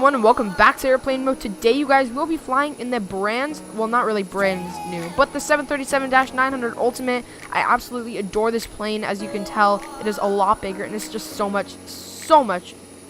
everyone, and welcome back to Airplane Mode. Today, you guys will be flying in the well, not really brand new, but the 737-900 Ultimate. I absolutely adore this plane. As you can tell, it is a lot bigger, and it's just so much,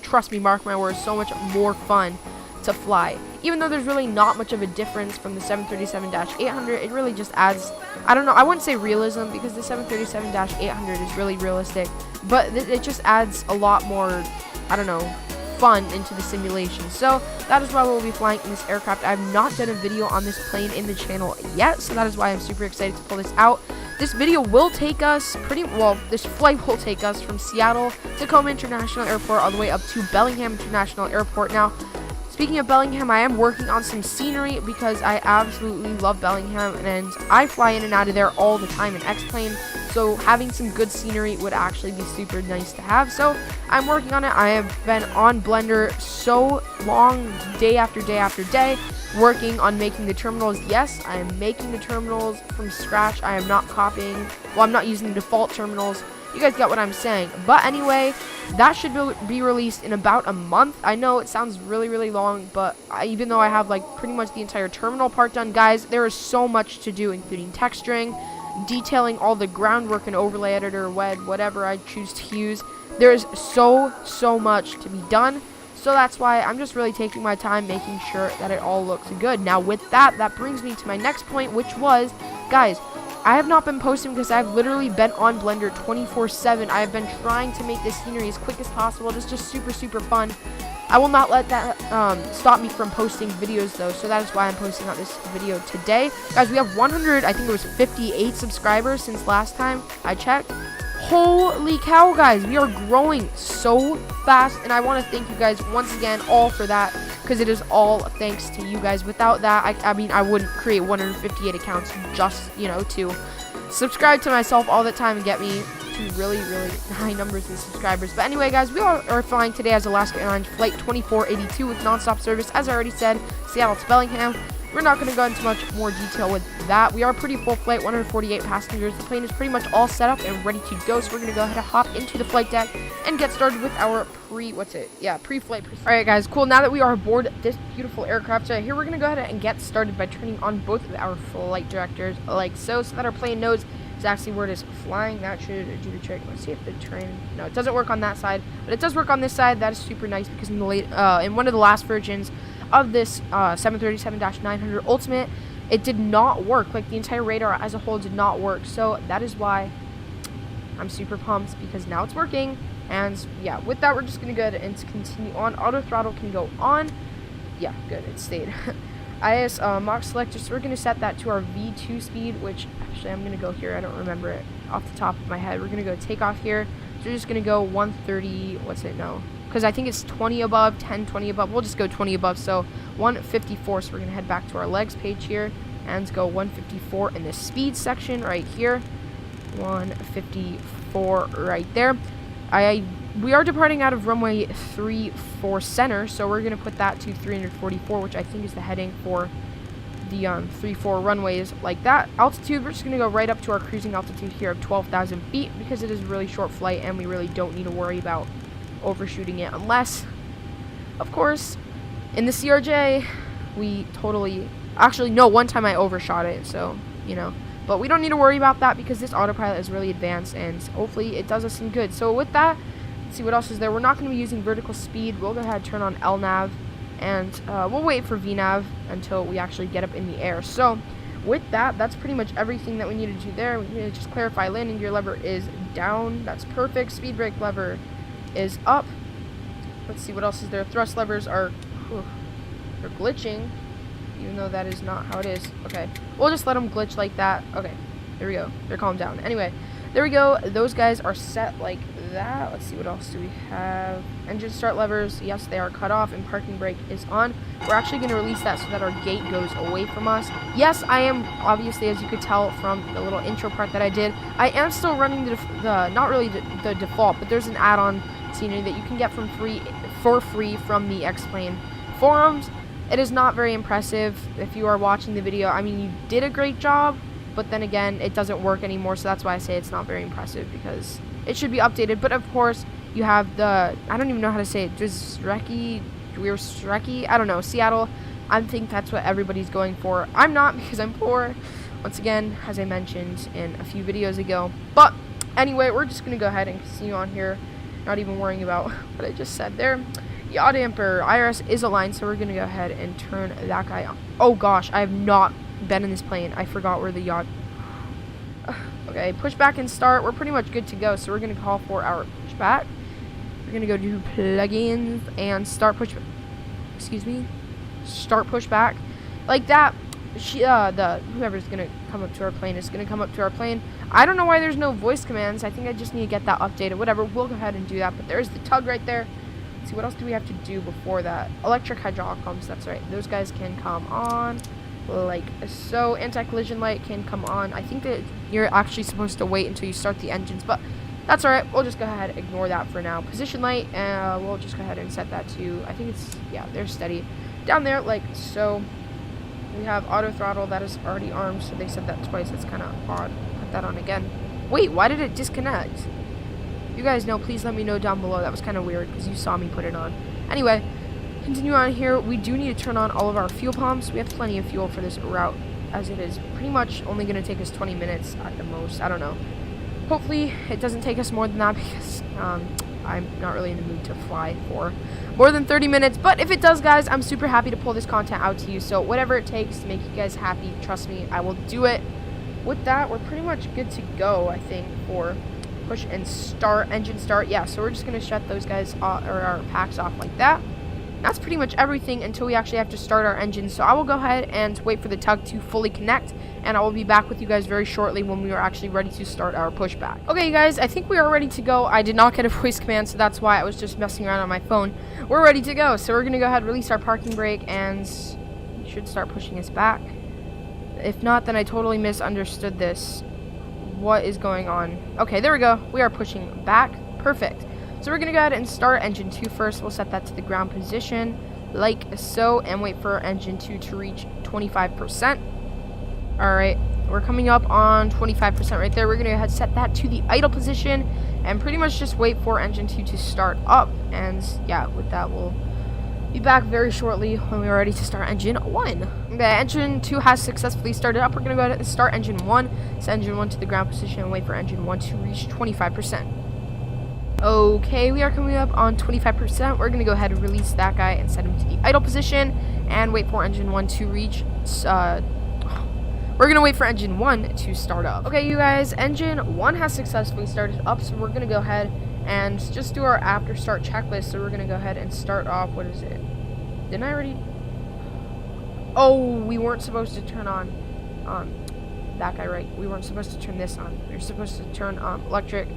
trust me, mark my words, so much more fun to fly. Even though there's really not much of a difference from the 737-800, it really just adds, I don't know, I wouldn't say realism, because the 737-800 is really realistic, but it just adds a lot more, I don't know, fun into the simulation. So that is why we'll be flying in this aircraft. I have not done a video on this plane in the channel yet, so that is why I'm super excited to pull this out. This video will take us this flight will take us from Seattle Tacoma International Airport all the way up to Bellingham International Airport. Now, speaking of Bellingham, I am working on some scenery because I absolutely love Bellingham, and I fly in and out of there all the time in X-Plane, so having some good scenery would actually be super nice to have. So I'm working on it. I have been on Blender so long, day after day after day, working on making the terminals. Yes, I am making the terminals from scratch. I am not copying, I'm not using the default terminals. You guys get what I'm saying. But anyway, that should be released in about a month. I know it sounds really long, but even though I have like pretty much the entire terminal part done, guys, there is so much to do, including texturing, detailing all the groundwork and overlay editor, WED, whatever I choose to use. There is so much to be done. So that's why I'm just really taking my time making sure that it all looks good. Now with that brings me to my next point, which was, guys, I have not been posting because I've literally been on Blender 24/7. I have been trying to make this scenery as quick as possible. It's just super fun. I will not let that stop me from posting videos though, so that is why I'm posting out this video today. Guys, we have 58 subscribers since last time I checked. Holy cow, guys, we are growing so fast, and I want to thank you guys once again all for that, because it is all thanks to you guys. Without that, I mean, I wouldn't create 158 accounts just, to subscribe to myself all the time and get me to really high numbers of subscribers. But anyway, guys, we are flying today as Alaska Airlines Flight 2482 with nonstop service, as I already said, Seattle to Bellingham. We're not going to go into much more detail with that. We are a pretty full flight, 148 passengers. The plane is pretty much all set up and ready to go. So we're going to go ahead and hop into the flight deck and get started with our pre-flight. All right, guys, cool. Now that we are aboard this beautiful aircraft right here, we're going to go ahead and get started by turning on both of our flight directors like so that our plane knows exactly where it is flying. That should do the trick. Let's see if the train, no, it doesn't work on that side, but it does work on this side. That is super nice, because in one of the last versions of this 737-900 Ultimate, it did not work. Like, the entire radar as a whole did not work. So that is why I'm super pumped, because now it's working. And yeah, with that, we're just gonna go ahead and continue on. Auto throttle can go on. Yeah, good, it stayed. IS Mach selector, so we're gonna set that to our V2 speed, which actually I'm gonna go here. I don't remember it off the top of my head. We're gonna go takeoff here. So we're just gonna go 130. What's it? No, because I think it's 20 above, 10, 20 above. We'll just go 20 above, so 154. So we're going to head back to our legs page here and go 154 in the speed section right here. 154 right there. We are departing out of runway 34 center, so we're going to put that to 344, which I think is the heading for the 34 runways like that. Altitude, we're just going to go right up to our cruising altitude here of 12,000 feet, because it is a really short flight and we really don't need to worry about overshooting it, unless, of course, in the CRJ we one time I overshot it, so but we don't need to worry about that, because this autopilot is really advanced and hopefully it does us some good. So with that, let's see what else is there. We're not going to be using vertical speed. We'll go ahead and turn on LNAV, and we'll wait for VNAV until we actually get up in the air. So with that, that's pretty much everything that we need to do there. We need to just clarify landing gear lever is down. That's perfect. Speed brake lever is up. Let's see what else is there. Thrust levers are they're glitching, even though that is not how it is. Okay, we'll just let them glitch like that. Okay, there we go, they're calmed down. Anyway, there we go, those guys are set like that. Let's see, what else do we have? Engine start levers, yes, they are cut off, and parking brake is on. We're actually going to release that so that our gate goes away from us. Yes, I am, obviously, as you could tell from the little intro part that I did, I am still running the not really the default, but there's an add-on scenery that you can get for free from the X-Plane forums. It is not very impressive. If you are watching the video, I mean, you did a great job, but then again, it doesn't work anymore, so that's why I say it's not very impressive, because it should be updated. But of course, you have the, I don't even know how to say it, we're strecky. I don't know. Seattle, I think that's what everybody's going for. I'm not, because I'm poor. Once again, as I mentioned in a few videos ago. But anyway, we're just going to go ahead and continue on here. Not even worrying about what I just said there. Yacht damper. IRS is aligned, so we're going to go ahead and turn that guy on. Oh gosh, I have not been in this plane. I forgot where the yacht... Okay, pushback and start. We're pretty much good to go, so we're going to call for our pushback. We're going to go to plugins and start pushback. Excuse me. Start pushback. Like that. Whoever's going to come up to our plane is going to come up to our plane. I don't know why there's no voice commands. I think I just need to get that updated. Whatever, we'll go ahead and do that. But there's the tug right there. Let's see, what else do we have to do before that? Electric hydraulic pumps, that's right. Those guys can come on like so. Anti-collision light can come on. I think that you're actually supposed to wait until you start the engines, but that's alright. We'll just go ahead and ignore that for now. Position light, we'll just go ahead and set that to, I think it's, yeah, they're steady. Down there, like so. We have auto throttle, that is already armed, so they said that twice. That's kind of odd. Put that on again. Wait, why did it disconnect? You guys know, please let me know down below. That was kind of weird because you saw me put it on. Anyway, continue on here. We do need to turn on all of our fuel pumps. We have plenty of fuel for this route, as it is pretty much only going to take us 20 minutes at the most. I don't know. Hopefully, it doesn't take us more than that because I'm not really in the mood to fly for more than 30 minutes. But if it does, guys, I'm super happy to pull this content out to you. So whatever it takes to make you guys happy, trust me, I will do it. With that, we're pretty much good to go, I think, for push and start, engine start. Yeah, so we're just going to shut those guys off, or our packs off like that. That's pretty much everything until we actually have to start our engine. So I will go ahead and wait for the tug to fully connect, and I will be back with you guys very shortly when we are actually ready to start our pushback. Okay, you guys, I think we are ready to go. I did not get a voice command, so that's why I was just messing around on my phone. We're ready to go, so we're going to go ahead and release our parking brake, and it should start pushing us back. If not, then I totally misunderstood this. What is going on? Okay, there we go. We are pushing back. Perfect. So we're going to go ahead and start engine 2 first. We'll set that to the ground position like so and wait for engine 2 to reach 25%. Alright, we're coming up on 25% right there. We're going to go ahead and set that to the idle position and pretty much just wait for engine 2 to start up. And yeah, with that, we'll be back very shortly when we're ready to start engine 1. Okay, engine 2 has successfully started up. We're going to go ahead and start engine 1. Set engine 1 to the ground position and wait for engine 1 to reach 25%. Okay, we are coming up on 25%. We're going to go ahead and release that guy and set him to the idle position and wait for engine 1 to reach, we're going to wait for engine 1 to start up. Okay, you guys, engine 1 has successfully started up, so we're going to go ahead and just do our after start checklist. So we're going to go ahead and start off, what is it? Didn't I already? Oh, we weren't supposed to turn on that guy, right? We weren't supposed to turn this on. We were supposed to turn electric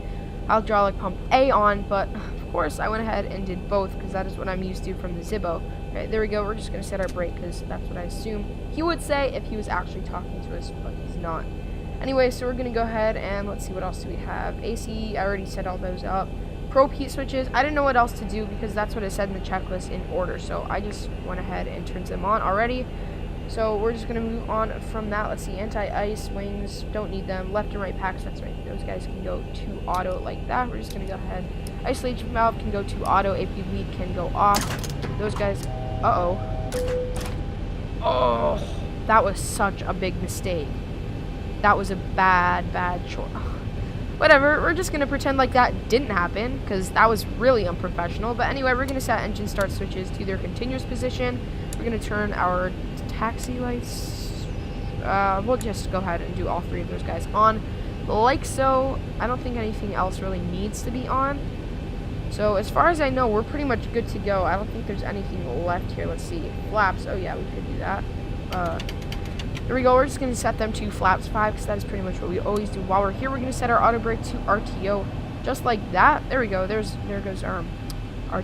hydraulic pump A on, but of course I went ahead and did both because that is what I'm used to from the Zibbo. Okay, there we go. We're just going to set our brake because that's what I assume he would say if he was actually talking to us, but he's not. Anyway, so we're going to go ahead and let's see, what else do we have? AC, I already set all those up. Probe heat switches, I didn't know what else to do because that's what it said in the checklist in order, so I just went ahead and turned them on already. So we're just going to move on from that. Let's see, anti-ice wings, don't need them. Left and right packs, that's right. Those guys can go to auto like that. We're just going to go ahead. Isolation valve can go to auto. AP lead can go off. Those guys, uh-oh. Oh, that was such a big mistake. That was a bad choice. Whatever, we're just going to pretend like that didn't happen because that was really unprofessional. But anyway, we're going to set engine start switches to their continuous position. We're going to turn our taxi lights. We'll just go ahead and do all three of those guys on like so. I don't think anything else really needs to be on. So as far as I know, we're pretty much good to go. I don't think there's anything left here. Let's see. Flaps. Oh yeah, we could do that. There we go. We're just going to set them to flaps 5 because that is pretty much what we always do. While we're here, we're going to set our auto brake to RTO just like that. There we go. There goes our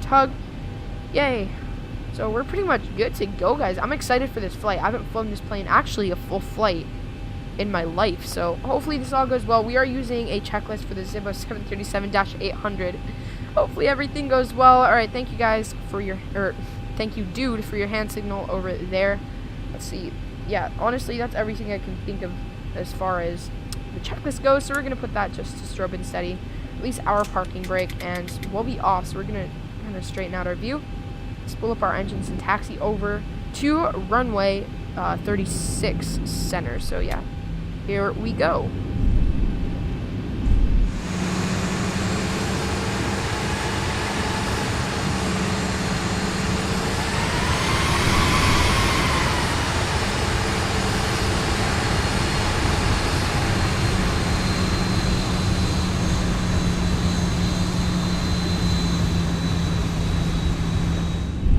tug. Yay. So we're pretty much good to go, guys. I'm excited for this flight. I haven't flown this plane actually a full flight in my life. So hopefully this all goes well. We are using a checklist for the Zibbo 737-800. Hopefully everything goes well. All right, thank you guys for your, thank you, dude, for your hand signal over there. Let's see. Yeah, honestly, that's everything I can think of as far as the checklist goes. So we're going to put that just to strobe and steady. Release our parking brake, and we'll be off. So we're going to kind of straighten out our view. spool up our engines, and taxi over to runway 36 center. So yeah, here we go.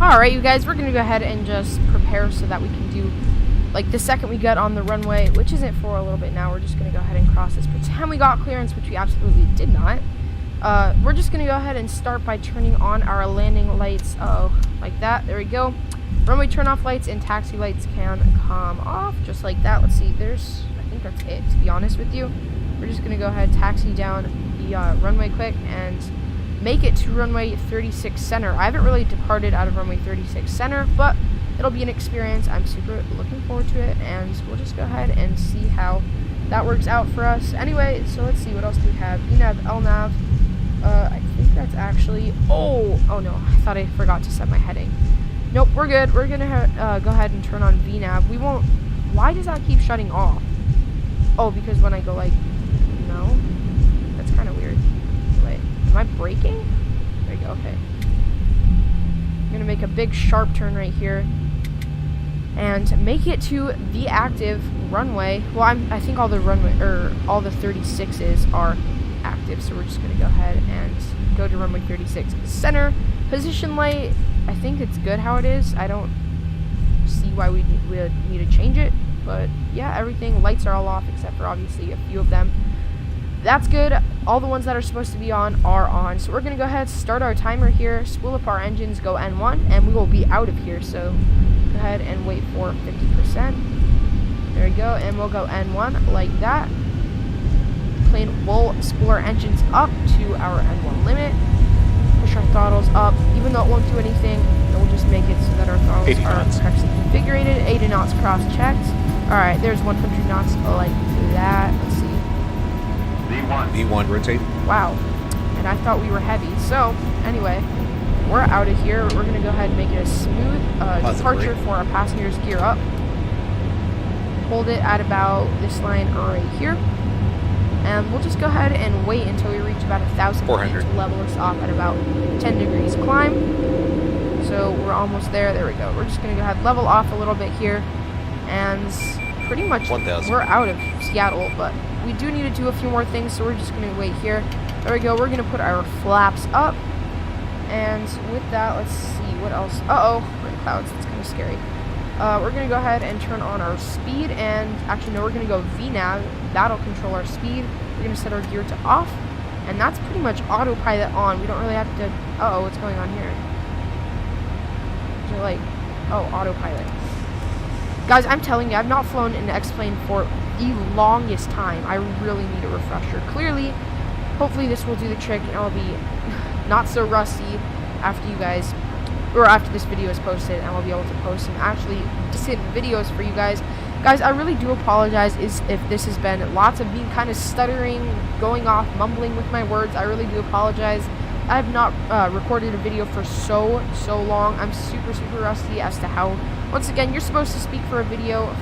Alright, you guys, we're going to go ahead and just prepare so that we can do, like, the second we get on the runway, which isn't for a little bit now, we're just going to go ahead and cross this. Pretend we got clearance, which we absolutely did not. We're just going to go ahead and start by turning on our landing lights, like that. There we go. Runway turn-off lights and taxi lights can come off, just like that. Let's see, I think that's it, to be honest with you. We're just going to go ahead, taxi down the runway quick, and make it to runway 36 center. I haven't really departed out of runway 36 center, but it'll be an experience. I'm super looking forward to it, and we'll just go ahead and see how that works out for us. Anyway, so let's see, what else do we have? VNav, LNav. I think that's actually, oh no, I thought I forgot to set my heading. Nope, we're good. We're gonna go ahead and turn on VNav. We won't, why does that keep shutting off? Oh, because when I go like, no, that's kind of weird. Wait, am I braking? There we go, okay. I'm gonna make a big sharp turn right here and make it to the active runway. Well, I think all the runway, or all the 36s are active, so we're just gonna go ahead and go to runway 36 center. Position light, I think it's good how it is. I don't see why we would need to change it, but yeah, everything, lights are all off except for obviously a few of them. That's good. All the ones that are supposed to be on are on. So we're going to go ahead, start our timer here, spool up our engines, go N1, and we will be out of here. So go ahead and wait for 50%. There we go, and we'll go N1 like that. Plane will spool our engines up to our N1 limit. Push our throttles up, even though it won't do anything. We'll just make it so that our throttles are correctly configured. 80 knots cross-checked. Alright, there's 100 knots like that. Let's see. V1, rotate. Wow, and I thought we were heavy. So, anyway, we're out of here. We're going to go ahead and make it a smooth departure for our passengers. Gear up. Hold it at about this line right here. And we'll just go ahead and wait until we reach about 1,000 feet to level us off at about 10 degrees climb. So, we're almost there. There we go. We're just going to go ahead, level off a little bit here. And pretty much we're out of Seattle, but we do need to do a few more things, so we're just going to wait here. There we go. We're going to put our flaps up. And with that, let's see what else. Uh-oh, rain clouds. That's kind of scary. We're going to go ahead and turn on our speed. And actually, no, we're going to go VNav. That'll control our speed. We're going to set our gear to off. And that's pretty much autopilot on. We don't really have to... Uh-oh, what's going on here? Is there like... Oh, autopilot. Guys, I'm telling you, I've not flown an X-plane for the longest time. I really need a refresher. Clearly, hopefully this will do the trick and I'll be not so rusty after you guys, or after this video is posted, and I'll be able to post some actually decent videos for you guys. Guys, I really do apologize if this has been lots of me kind of stuttering, going off, mumbling with my words. I really do apologize. I have not recorded a video for so long. I'm super rusty as to how, once again, you're supposed to speak for a video.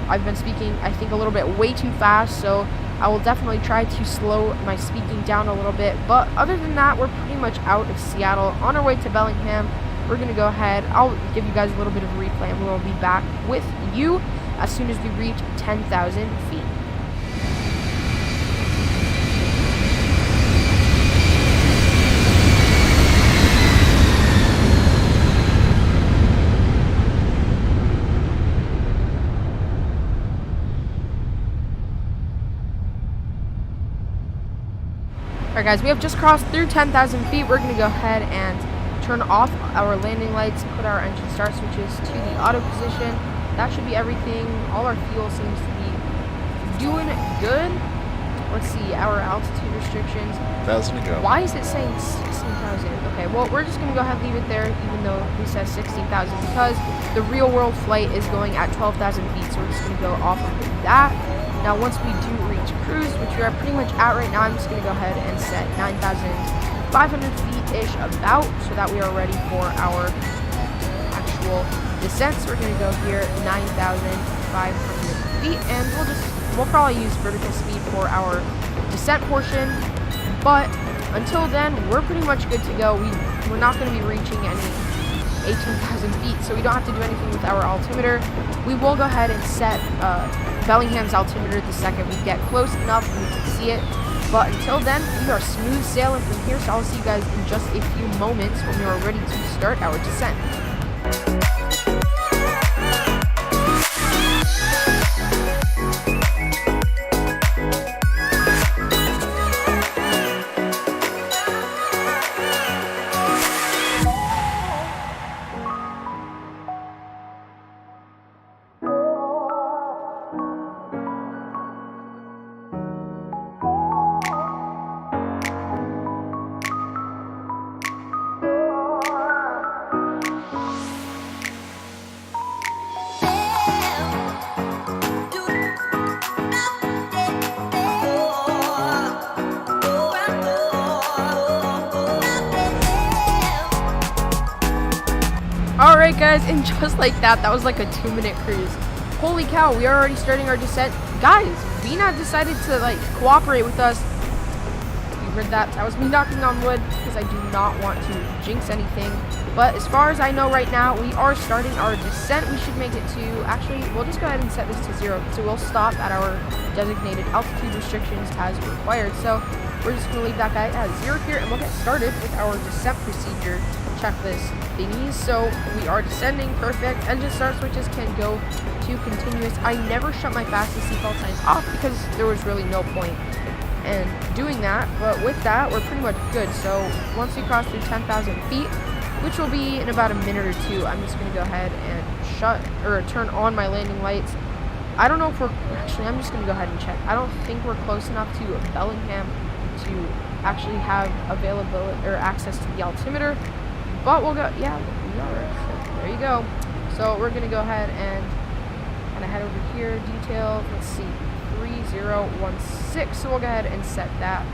I've been speaking, I think, a little bit way too fast, so I will definitely try to slow my speaking down a little bit. But other than that, we're pretty much out of Seattle, on our way to Bellingham. We're going to go ahead, I'll give you guys a little bit of a replay, and we'll be back with you as soon as we reach 10,000 feet. Alright guys, we have just crossed through 10,000 feet. We're going to go ahead and turn off our landing lights, put our engine start switches to the auto position. That should be everything. All our fuel seems to be doing good. Let's see, our altitude restrictions. 1,000 to go. Why is it saying 16,000? Okay, well, we're just going to go ahead and leave it there, even though we said 16,000, because the real world flight is going at 12,000 feet, so we're just going to go off of that. Now, once we do reach cruise, which we are pretty much at right now, I'm just going to go ahead and set 9,500 feet-ish about, so that we are ready for our actual descent. So we're going to go here 9,500 feet, and we'll probably use vertical speed for our descent portion. But until then, we're pretty much good to go. We're not going to be reaching any 18,000 feet, so we don't have to do anything with our altimeter. We will go ahead and set Bellingham's altimeter the second we get close enough and we can see it. But until then, we are smooth sailing from here, so I'll see you guys in just a few moments when we are ready to start our descent. Alright guys, and just like that was like a 2-minute cruise. Holy cow, we are already starting our descent. Guys, Vina decided to like cooperate with us. You heard that? That was me knocking on wood because I do not want to jinx anything. But as far as I know right now, we are starting our descent. We should make it to, actually, we'll just go ahead and set this to 0. So we'll stop at our designated altitude restrictions as required. So we're just going to leave that guy at 0 here, and we'll get started with our descent procedure checklist thingies. So we are descending, perfect. Engine start switches can go to continuous. I never shut my fastest default signs off because there was really no point in doing that. But with that, we're pretty much good. So once we cross through 10,000 feet, which will be in about a minute or two, I'm just going to go ahead and turn on my landing lights. I don't know if actually, I'm just going to go ahead and check. I don't think we're close enough to Bellingham to actually have availability or access to the altimeter. But we'll go, yeah, we are. There you go. So we're going to go ahead and kind of head over here. Detail, let's see, 3016. So we'll go ahead and set that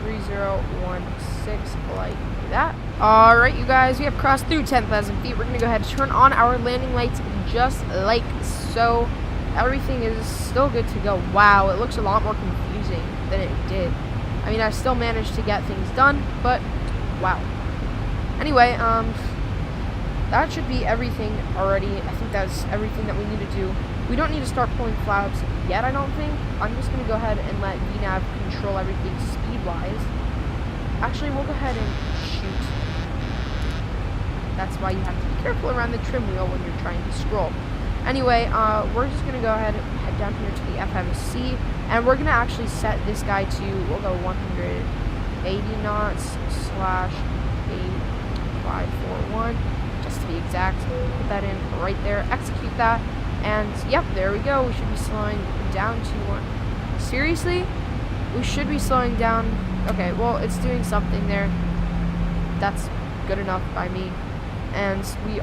3016 like that. Alright, you guys, we have crossed through 10,000 feet. We're going to go ahead and turn on our landing lights just like so. Everything is still good to go. Wow, it looks a lot more confusing than it did. I mean, I still managed to get things done, but wow. Anyway, that should be everything already. I think that's everything that we need to do. We don't need to start pulling flaps yet, I don't think. I'm just going to go ahead and let VNAV control everything speed-wise. Actually, we'll go ahead and shoot. That's why you have to be careful around the trim wheel when you're trying to scroll. Anyway, we're just going to go ahead and head down here to the FMC, and we're going to actually set this guy to, we'll go 180 knots slash 8541, just to be exact. Put that in right there, execute that, and yep, there we go. We should be slowing down to 1. Seriously? We should be slowing down. Okay, well, it's doing something there. That's good enough by me. And we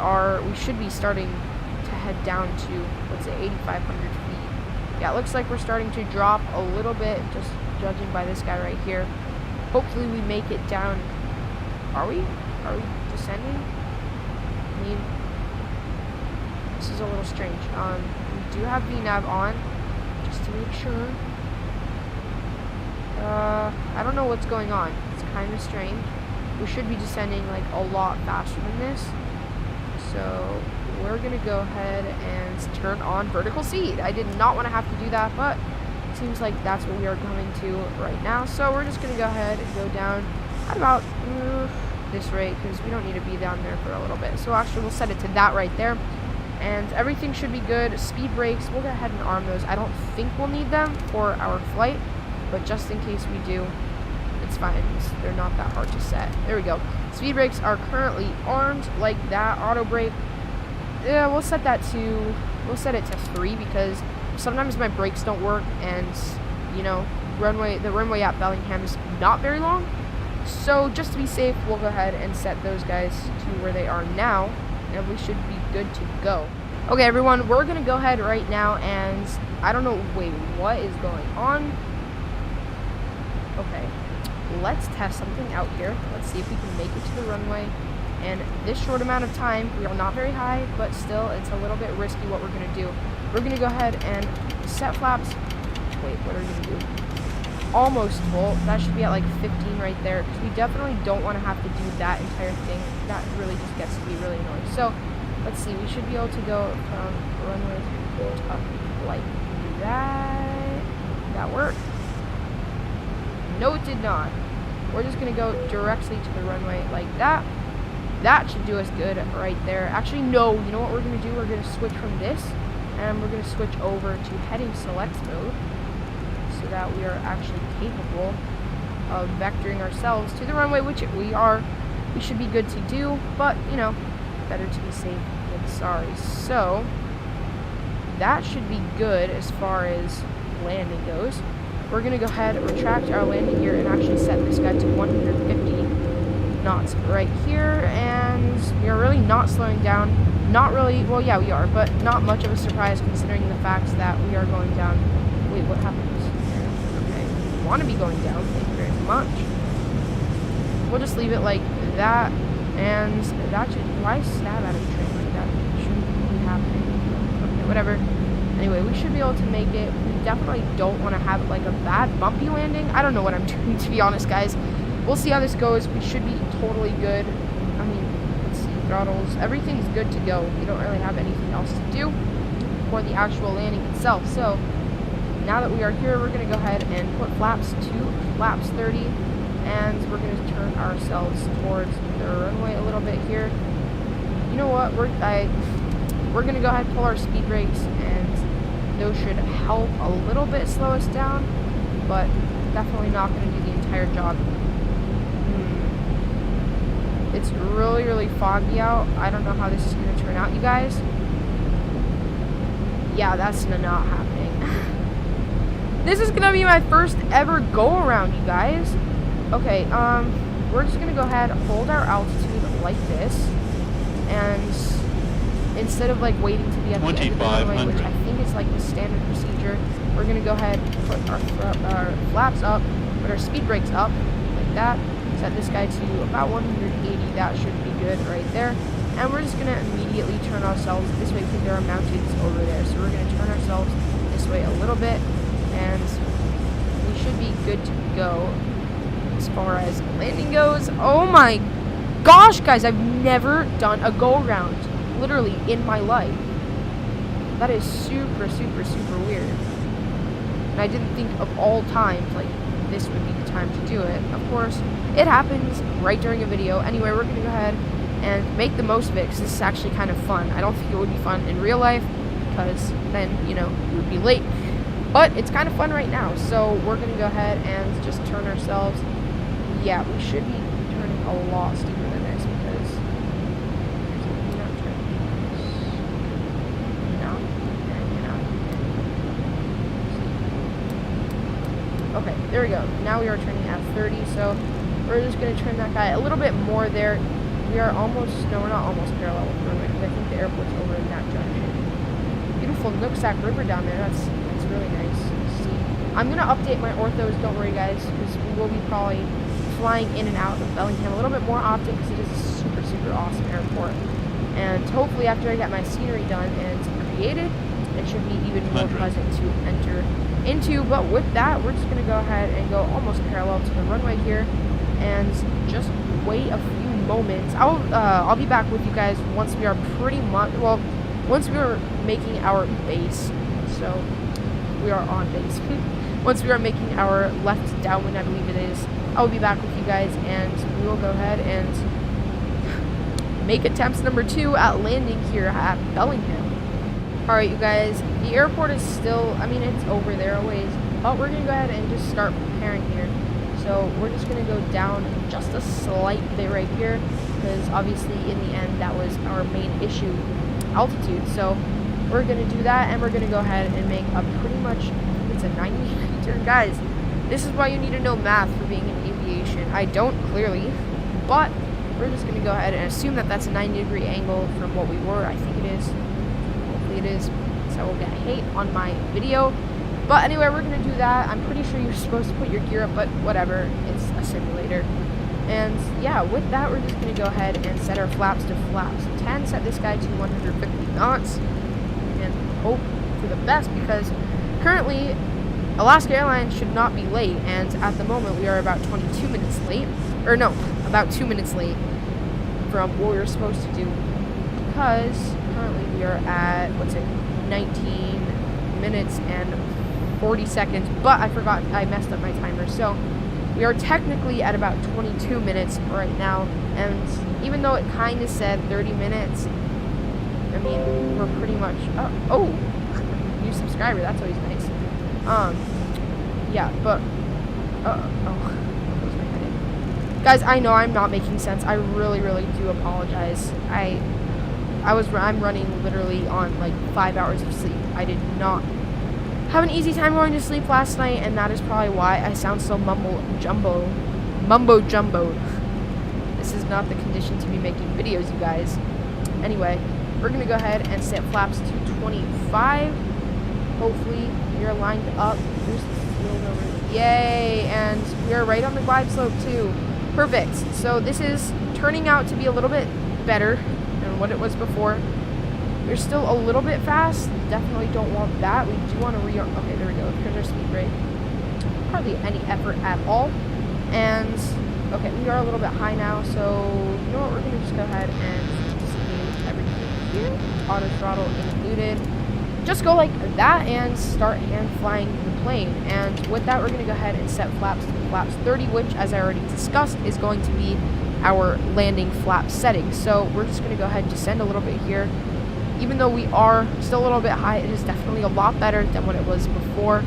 should be starting to head down to, let's say, 8,500 feet. Yeah, it looks like we're starting to drop a little bit, just judging by this guy right here. Hopefully we make it down. Are we descending? I mean, this is a little strange. We do have VNAV on, just to make sure. I don't know what's going on. It's kind of strange. We should be descending like a lot faster than this. So we're gonna go ahead and turn on vertical seat. I did not want to have to do that, but it seems like that's what we are going to right now. So we're just gonna go ahead and go down at about this rate, because we don't need to be down there for a little bit. So actually we'll set it to that right there, and everything should be good. Speed brakes, we'll go ahead and arm those. I don't think we'll need them for our flight, but just in case we do, it's fine. They're not that hard to set. There we go. Speed brakes are currently armed like that. Auto brake, yeah, we'll set it to 3, because sometimes my brakes don't work, and you know, the runway at Bellingham is not very long. So just to be safe, we'll go ahead and set those guys to where they are now, and we should be good to go. Okay, everyone, we're gonna go ahead right now, and I don't know, wait, what is going on? Okay, let's test something out here. Let's see if we can make it to the runway, And this short amount of time, we are not very high, but still, it's a little bit risky what we're going to do. We're going to go ahead and set flaps. Wait, what are we going to do? Almost full. That should be at like 15 right there, because we definitely don't want to have to do that entire thing. That really just gets to be really annoying. So, let's see. We should be able to go from runway up like that. Did that work? No, it did not. We're just going to go directly to the runway like that. That should do us good right there. Actually, no. You know what we're going to do? We're going to switch from this, and we're going to switch over to heading select mode, so that we are actually capable of vectoring ourselves to the runway, which we are. We should be good to do, but, you know, better to be safe than sorry. So, that should be good as far as landing goes. We're going to go ahead and retract our landing gear and actually set this guy to 150 knots right here, and we are really not slowing down. Not really, well, yeah, we are, but not much of a surprise considering the fact that we are going down. Wait, what happens? Okay, we want to be going down, thank you very much. We'll just leave it like that, and that should, why stab out of the train like that? Shouldn't be happening. Okay, whatever. Anyway, we should be able to make it. We definitely don't want to have it like a bad bumpy landing. I don't know what I'm doing, to be honest, guys. We'll see how this goes. We should be totally good. I mean, let's see, throttles. Everything's good to go. We don't really have anything else to do for the actual landing itself. So, now that we are here, we're going to go ahead and put flaps to flaps 30. And we're going to turn ourselves towards the runway a little bit here. You know what? We're going to go ahead and pull our speed brakes, and those should help a little bit slow us down, but definitely not going to do the entire job. It's really, really foggy out. I don't know how this is going to turn out, you guys. Yeah, that's not happening. This is going to be my first ever go-around, you guys. Okay, we're just going to go ahead and hold our altitude like this, and instead of like waiting to be at the end of the runway, which I think is like the standard procedure, we're going to go ahead and put our flaps up, put our speed brakes up, like that, set this guy to about 180, that should be good right there, and we're just going to immediately turn ourselves this way because there are mountains over there, so we're going to turn ourselves this way a little bit, and we should be good to go. As far as landing goes, oh my gosh, guys, I've never done a go-around, literally, in my life. That is super, super, super weird. And I didn't think of all times, like, this would be the time to do it. Of course, it happens right during a video. Anyway, we're going to go ahead and make the most of it, because this is actually kind of fun. I don't think it would be fun in real life, because then, you know, we would be late. But it's kind of fun right now, so we're going to go ahead and just turn ourselves. Yeah, we should be turning a lot steeper than this because you're not turning. No. Okay, there we go. Now we are turning at 30, so we're just going to turn that guy a little bit more there. We are almost, no, we're not almost parallel with the runway because I think the airport's over in that junction. Beautiful Nooksack River down there. That's really nice to see. I'm going to update my orthos, don't worry guys, because we will be probably flying in and out of Bellingham a little bit more often because it is a super, super awesome airport. And hopefully after I get my scenery done and created, it should be even more pleasant to enter into. But with that, we're just going to go ahead and go almost parallel to the runway here and just wait a few moments. I'll be back with you guys once we are pretty much, well, once we are making our base. So we are on base. Once we are making our left downwind, I believe it is, I will be back with you guys, and we will go ahead and make attempts number 2 at landing here at Bellingham. Alright, you guys, the airport is still, I mean, it's over there a ways, but we're going to go ahead and just start preparing here. So we're just going to go down just a slight bit right here, because obviously in the end that was our main issue, altitude. So we're going to do that, and we're going to go ahead and make a pretty much, it's a 90-degree turn. Guys, this is why you need to know math for being in aviation. I don't, clearly, but we're just going to go ahead and assume that that's a 90-degree angle from what we were. I think it is. Hopefully it is, so I will get hate on my video. But anyway, we're going to do that. I'm pretty sure you're supposed to put your gear up, but whatever. It's a simulator. And yeah, with that, we're just going to go ahead and set our flaps to flaps 10, set this guy to 150 knots, and hope for the best, because currently Alaska Airlines should not be late, and at the moment we are about 22 minutes late, or no, about 2 minutes late from what we were supposed to do, because currently we are at, 19 minutes and 40 seconds, but I forgot, I messed up my timer, so we are technically at about 22 minutes right now, and even though it kind of said 30 minutes, I mean, we're pretty much, oh, new subscriber, that's always nice. Yeah, but, close my head in. Guys, I know I'm not making sense. I really, really do apologize. I'm running literally on like 5 hours of sleep. I did not have an easy time going to sleep last night, and that is probably why I sound so mumbo jumbo. This is not the condition to be making videos, you guys. Anyway, we're gonna go ahead and set flaps to 25. Hopefully, we are lined up. There's the field over. Yay! And we are right on the glide slope too. Perfect. So this is turning out to be a little bit better than what it was before. We're still a little bit fast. Definitely don't want that. We do want to okay, there we go. Here's our speed brake. Hardly any effort at all. And okay, we are a little bit high now. So you know what? We're gonna just go ahead and disable everything here. Auto throttle included. Just go like that and start hand flying the plane. And with that, we're gonna go ahead and set flaps to flaps 30, which, as I already discussed, is going to be our landing flap setting. So we're just gonna go ahead and descend a little bit here. Even though we are still a little bit high, it is definitely a lot better than what it was before,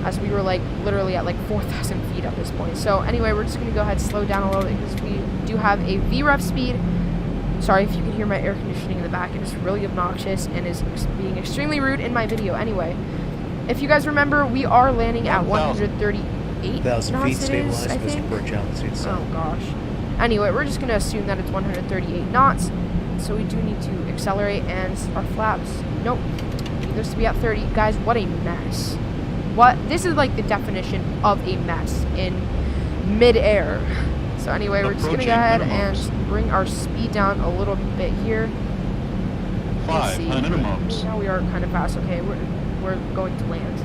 as we were like literally at like 4,000 feet at this point. So anyway, we're just going to go ahead and slow down a little bit, because we do have a VREF speed. Sorry if you can hear my air conditioning in the back. It is really obnoxious and is being extremely rude in my video. Anyway, if you guys remember, we are landing at 138 knots, feet stabilized, I think. Oh gosh. Anyway, we're just going to assume that it's 138 knots. So we do need to accelerate, and our flaps, nope, we need this to be at 30. Guys, what a mess. This is like the definition of a mess in mid-air. So anyway, we're just going to go ahead and bring our speed down a little bit here. 500 minimums. Now we are kind of fast. Okay, we're going to land.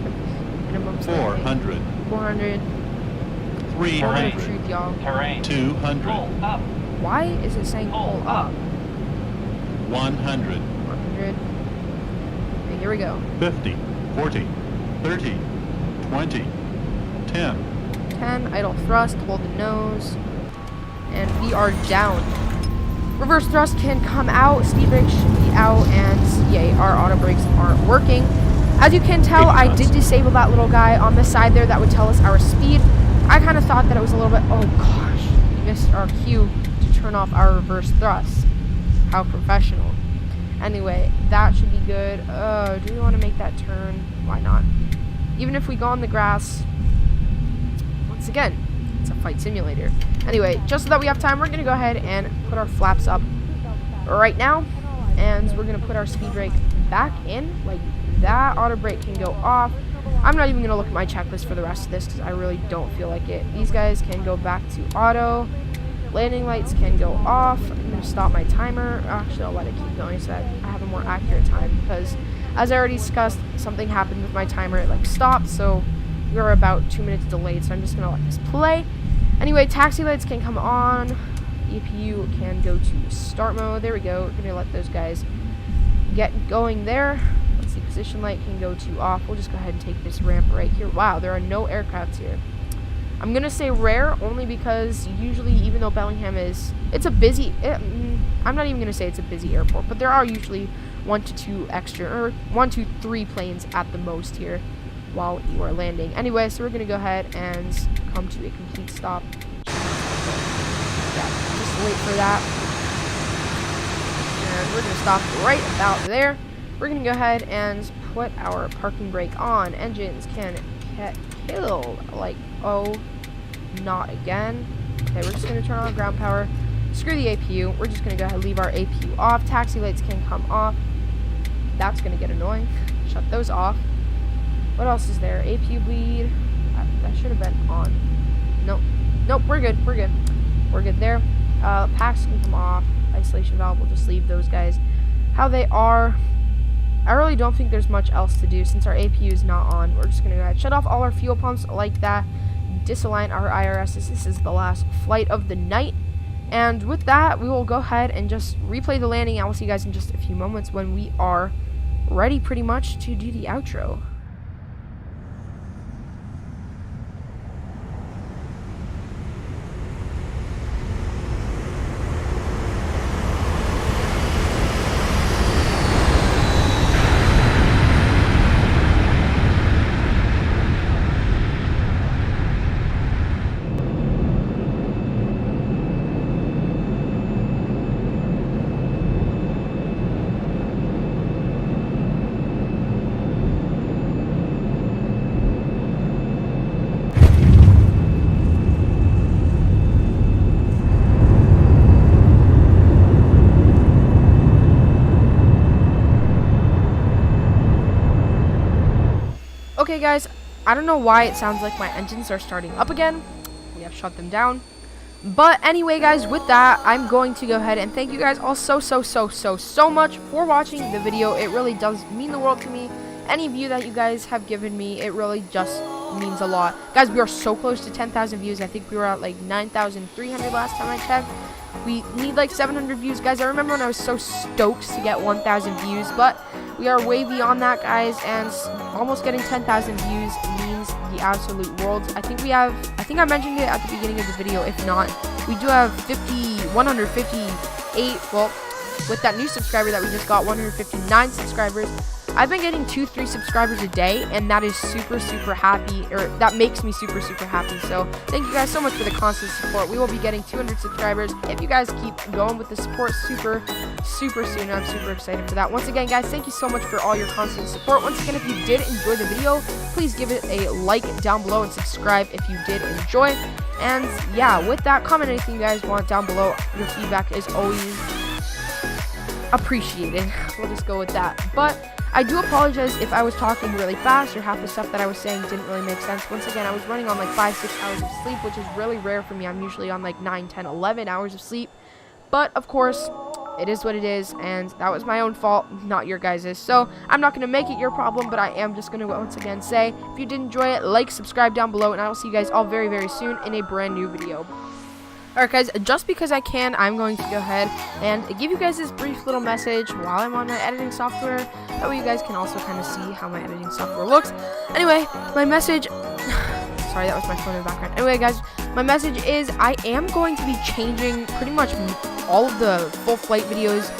Minimums. 400. 400. 300. Truth, y'all. 200. Pull up. Why is it saying pull up? 100. 100. Okay, here we go. 50. 40. 30. 20. 10. 10. Idle thrust. Hold the nose. And we are down. Reverse thrust can come out. Speed brake should be out. And yay, our auto brakes aren't working. As you can tell, I did disable that little guy on the side there that would tell us our speed. I kind of thought that it was a little bit... Oh gosh. We missed our cue to turn off our reverse thrust. How professional. Anyway, that should be good. Do we want to make that turn? Why not? Even if we go on the grass, once again, it's a flight simulator. Anyway, just so that we have time, we're going to go ahead and put our flaps up right now. And we're going to put our speed brake back in like that. Auto brake can go off. I'm not even going to look at my checklist for the rest of this, because I really don't feel like it. These guys can go back to auto. Landing lights can go off. I'm going to stop my timer. Actually, I'll let it keep going so that I have a more accurate time, because as I already discussed, something happened with my timer. It like stopped, so we were about 2 minutes delayed, so I'm just going to let this play. Anyway, taxi lights can come on. EPU can go to start mode. There we go. We're going to let those guys get going there. Let's see, position light can go to off. We'll just go ahead and take this ramp right here. Wow, there are no aircrafts here. I'm going to say rare only because usually, even though Bellingham it's a busy, I'm not even going to say it's a busy airport, but there are usually 1 to 2 extra, or 1 to 3 planes at the most here while you are landing. Anyway, so we're going to go ahead and come to a complete stop. Yeah, just wait for that. And we're going to stop right about there. We're going to go ahead and put our parking brake on. Engines can get killed. Like, oh, not again. Okay, we're just going to turn on ground power. Screw the APU. We're just going to go ahead and leave our APU off. Taxi lights can come off. That's going to get annoying. Shut those off. What else is there? APU bleed. That should have been on. Nope. Nope, we're good. We're good. we're good there. Packs can come off. Isolation valve, we'll just leave those guys how they are. I really don't think there's much else to do since our APU is not on. We're just going to go ahead, shut off all our fuel pumps like that, disalign our IRSs. This is the last flight of the night. And with that, we will go ahead and just replay the landing. I will see you guys in just a few moments when we are ready pretty much to do the outro. Okay guys, I don't know why it sounds like my engines are starting up again. We have shut them down. But anyway guys, with that, I'm going to go ahead and thank you guys all so much for watching the video. It really does mean the world to me. Any view that you guys have given me, it really just means a lot. Guys, we are so close to 10,000 views. I think we were at like 9,300 last time I checked. We need like 700 views, guys. I remember when I was so stoked to get 1,000 views, but we are way beyond that, guys, and almost getting 10,000 views means the absolute world. I think I mentioned it at the beginning of the video. If not, we do have 158, well, with that new subscriber that we just got, 159 subscribers. I've been getting 2-3 subscribers a day, and that is super happy, or that makes me super happy. So thank you guys so much for the constant support. We will be getting 200 subscribers if you guys keep going with the support super soon. I'm super excited for that. Once again, guys, thank you so much for all your constant support. Once again, if you did enjoy the video, please give it a like down below and subscribe if you did enjoy. And yeah, with that, comment anything you guys want down below. Your feedback is always appreciated. We'll just go with that. But I do apologize if I was talking really fast or half the stuff that I was saying didn't really make sense. Once again, I was running on like 5-6 hours of sleep, which is really rare for me. I'm usually on like 9, 10, 11 hours of sleep. But of course, it is what it is, and that was my own fault, not your guys's. So I'm not going to make it your problem, but I am just going to once again say, if you did enjoy it, like, subscribe down below, and I will see you guys all very soon in a brand new video. Alright guys, just because I can, I'm going to go ahead and give you guys this brief little message while I'm on my editing software. That way you guys can also kind of see how my editing software looks. Anyway, my message... Sorry, that was my phone in the background. Anyway guys, my message is I am going to be changing pretty much all of the full flight videos,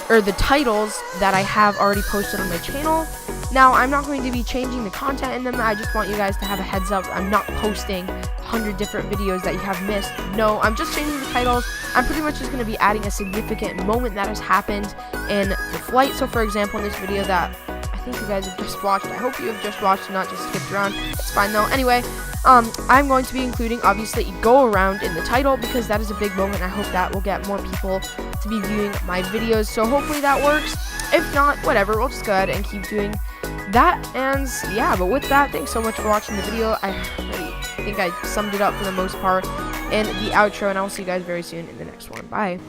or the titles that I have already posted on my channel. Now, I'm not going to be changing the content in them. I just want you guys to have a heads up. I'm not posting 100 different videos that you have missed. No, I'm just changing the titles. I'm pretty much just going to be adding a significant moment that has happened in the flight. So, for example, in this video that I think you guys have just watched, I hope you have just watched and not just skipped around. It's fine though. Anyway, I'm going to be including, obviously, go around in the title because that is a big moment. I hope that will get more people to be viewing my videos. So hopefully that works. If not, whatever, we'll just go ahead and keep doing that. And yeah, but with that, thanks so much for watching the video. I really think I summed it up for the most part in the outro, and I'll see you guys very soon in the next one. Bye.